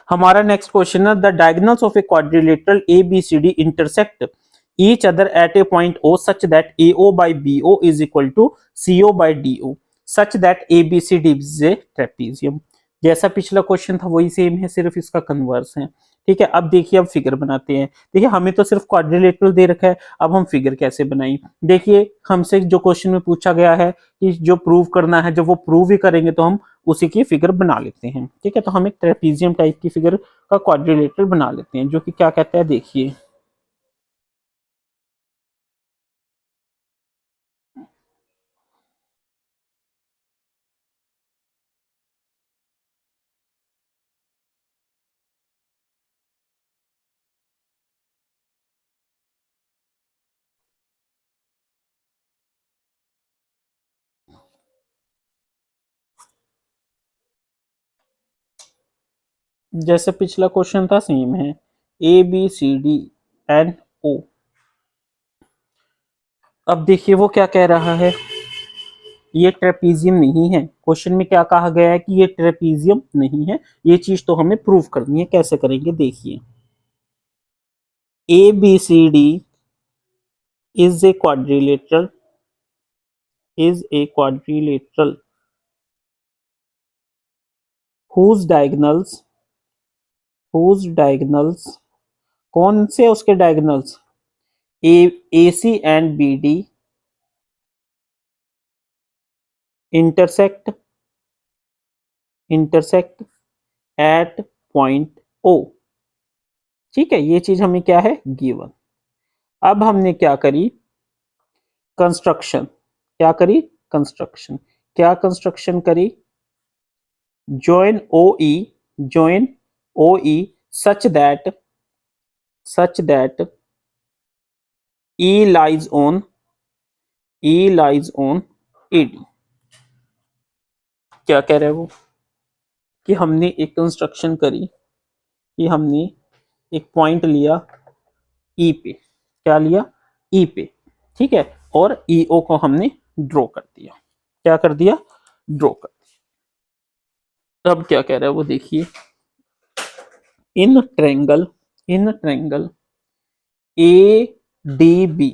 हमारा next question है the diagonals of a quadrilateral A B C D intersect each other at a point O such that AO by BO is equal to CO by DO such that ABCD is a trapezium। जैसा पिछला question था वही same है, सिर्फ इसका converse है। ठीक है, अब देखिए, अब फिगर बनाते हैं। देखिए हमें तो सिर्फ क्वाड्रिलेटरल दे रखा है, अब हम फिगर कैसे बनाएं। देखिए हमसे जो क्वेश्चन में पूछा गया है कि जो प्रूव करना है, जब वो प्रूव ही करेंगे तो हम उसी की फिगर बना लेते हैं। ठीक है, तो हम एक ट्रेपीजियम टाइप की फिगर का क्वाड्रिलेटरल बना लेते हैं, जो कि क्या कहता है देखिए। जैसे पिछला क्वेश्चन था सेम है, A B C D and O. अब देखिए वो क्या कह रहा है, ये ट्रेपीजियम नहीं है। क्वेश्चन में क्या कहा गया है कि ये ट्रेपीजियम नहीं है। ये चीज तो हमें प्रूव करनी है, कैसे करेंगे देखिए। A B C D is a quadrilateral, is a quadrilateral whose diagonals, whose diagonals, कौन से उसके diagonals, A C and B D intersect, intersect at point O. ठीक है, ये चीज हमें क्या है गिवन। अब हमने क्या करी कंस्ट्रक्शन, क्या करी कंस्ट्रक्शन, क्या कंस्ट्रक्शन करी, join OE, join OE such that E lies on AD। क्या कह रहे हैं वो कि हमने एक कंस्ट्रक्शन करी कि हमने एक पॉइंट लिया E पे, क्या लिया E पे। ठीक है, और EO को हमने ड्रॉ कर दिया, क्या कर दिया ड्रॉ कर दिया। अब क्या कह रहा है वो देखिए, in triangle A D B,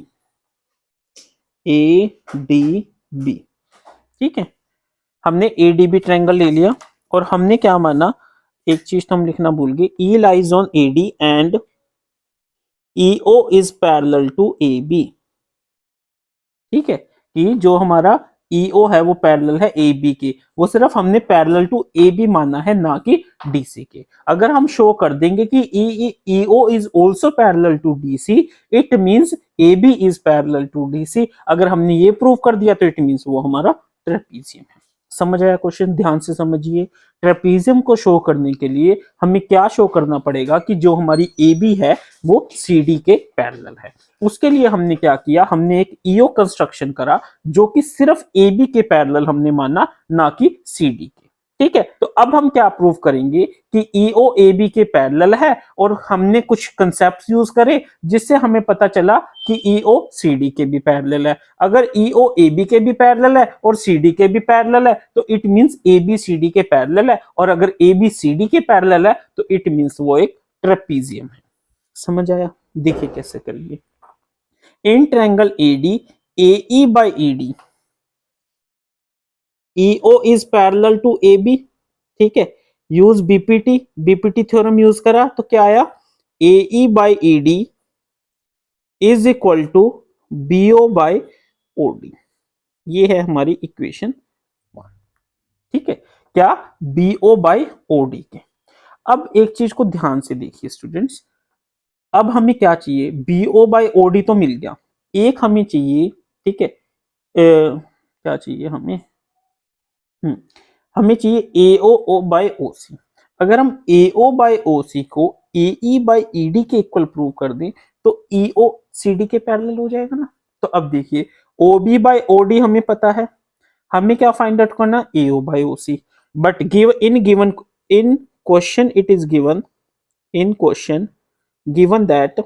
ठीक है, हमने एडीबी ट्रायंगल ले लिया और हमने क्या माना, एक चीज तो हम लिखना भूल गए, E lies on AD and EO is parallel to A B. ठीक है, कि जो हमारा ईओ है वो पैरेलल है ए बी के, वो सिर्फ हमने पैरेलल टू ए बी माना है, ना कि डीसी के। अगर हम शो कर देंगे कि EO is also parallel to DC, it means A B is parallel to DC. अगर हमने ये प्रूव कर दिया तो इट मींस वो हमारा ट्रेपीजियम है। समझ आया क्वेश्चन, ध्यान से समझिए। ट्रेपीजियम को शो करने के लिए हमें क्या शो करना पड़ेगा कि जो हमारी ए बी है वो सी डी के पैरेलल है। उसके लिए हमने क्या किया, हमने एक ईओ कंस्ट्रक्शन करा जो कि सिर्फ ए बी के पैरेलल हमने माना, ना कि सी डी के। ठीक है, तो अब हम क्या प्रूव करेंगे कि ईओ ए बी के पैरेलल है, और हमने कुछ कंसेप्ट यूज करे जिससे हमें पता चला कि ईओ सी डी के भी पैरेलल है। अगर ईओ ए बी के भी पैरेलल है और सी डी के भी पैरेलल है तो it means A B C D के पैरेलल है, और अगर ए बी सी डी के पैरेलल है तो इट मींस वो एक ट्रेपीजियम है। समझ आया, देखिए कैसे करिए। In triangle AD AE by ED, EO is parallel to AB। ठीक है, यूज बीपीटी थ्योरम यूज करा तो क्या आया, AE by ED is equal to BO by OD। ये है हमारी इक्वेशन 1। ठीक है, क्या BO by OD के। अब एक चीज को ध्यान से देखिए स्टूडेंट्स, अब हमें क्या चाहिए, BO by OD तो मिल गया, एक हमें चाहिए, ठीक है, क्या चाहिए हमें, हमें चाहिए AO बाय OC। अगर हम AO बाय OC को AE बाय ED के इक्वल प्रूव कर दें तो EO CD के पैरेलल हो जाएगा ना। तो अब देखिए OB बाय OD हमें पता है, हमें क्या फाइंड आउट करना, AO by OC। But in question it is given, in question given that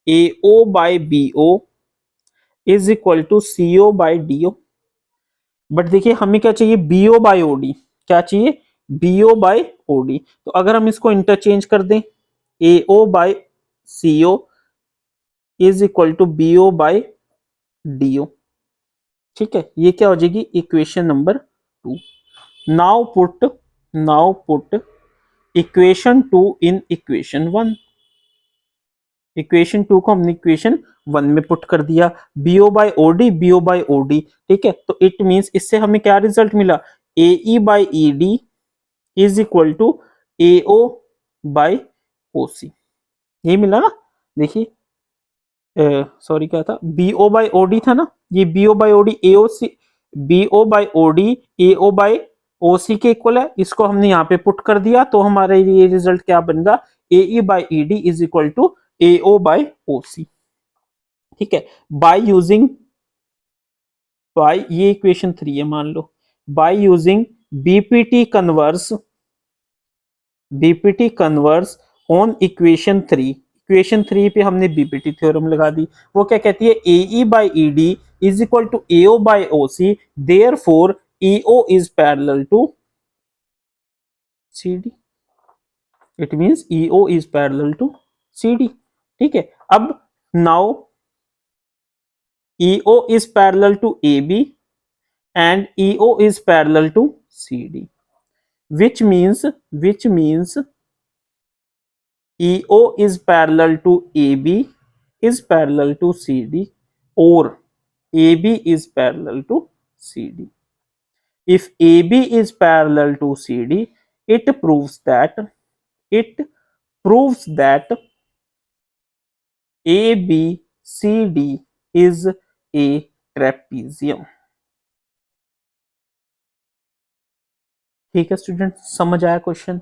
AO by BO is equal to CO by DO। But देखिए हमें क्या चाहिए, BO बाय OD, क्या चाहिए BO बाय OD। तो अगर हम इसको इंटरचेंज कर दें, AO by CO is equal to BO by DO। ठीक है, ये क्या हो जाएगी, equation number 2। Now put equation 2 in equation 1। Equation 2 को हमने इक्वेशन 1 में पुट कर दिया, BO by OD, BO by OD। ठीक है, तो इट मींस इससे हमें क्या रिजल्ट मिला, AE by ED is equal to AO by OC। ये मिला ना। देखिए, सॉरी क्या था, BO बाय OD था ना, ये BO by OD AOC, BO by OD AO by OC के इक्वल है। इसको हमने यहाँ पे पुट कर दिया, तो हमारे ये रिजल्ट क्या बनेगा, AE by ED is equal to AO by OC। ठीक है, बाय ये इक्वेशन 3 है मान लो, by using BPT converse on equation 3। Equation 3 पे हमने बीपीटी थ्योरम लगा दी। वो क्या कहती है, AE by ED is equal to AO by OC, therefore EO is parallel to CD। It means EO is parallel to CD। ठीक है, अब now EO is parallel to AB and EO is parallel to CD, which means EO is parallel to AB is parallel to CD, or AB is parallel to CD. If AB is parallel to CD, it proves that ABCD is a trapezium। ठीक है student, समझ आया question,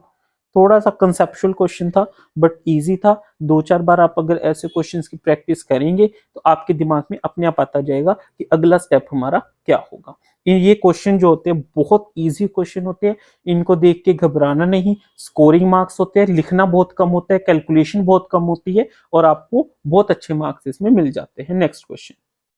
थोड़ा सा conceptual question था but easy था। 2-4 बार आप अगर ऐसे क्वेश्चंस की प्रैक्टिस करेंगे तो आपके दिमाग में अपने आप आता जाएगा कि अगला स्टेप हमारा क्या होगा। ये क्वेश्चन जो होते हैं बहुत इजी क्वेश्चन होते हैं, इनको देख के घबराना नहीं। स्कोरिंग मार्क्स होते हैं, लिखना बहुत कम होता है, कैलकुलेशन बहुत कम होती है और आपको बहुत अच्छे मार्क्स इसमें मिल जाते हैं। Next question.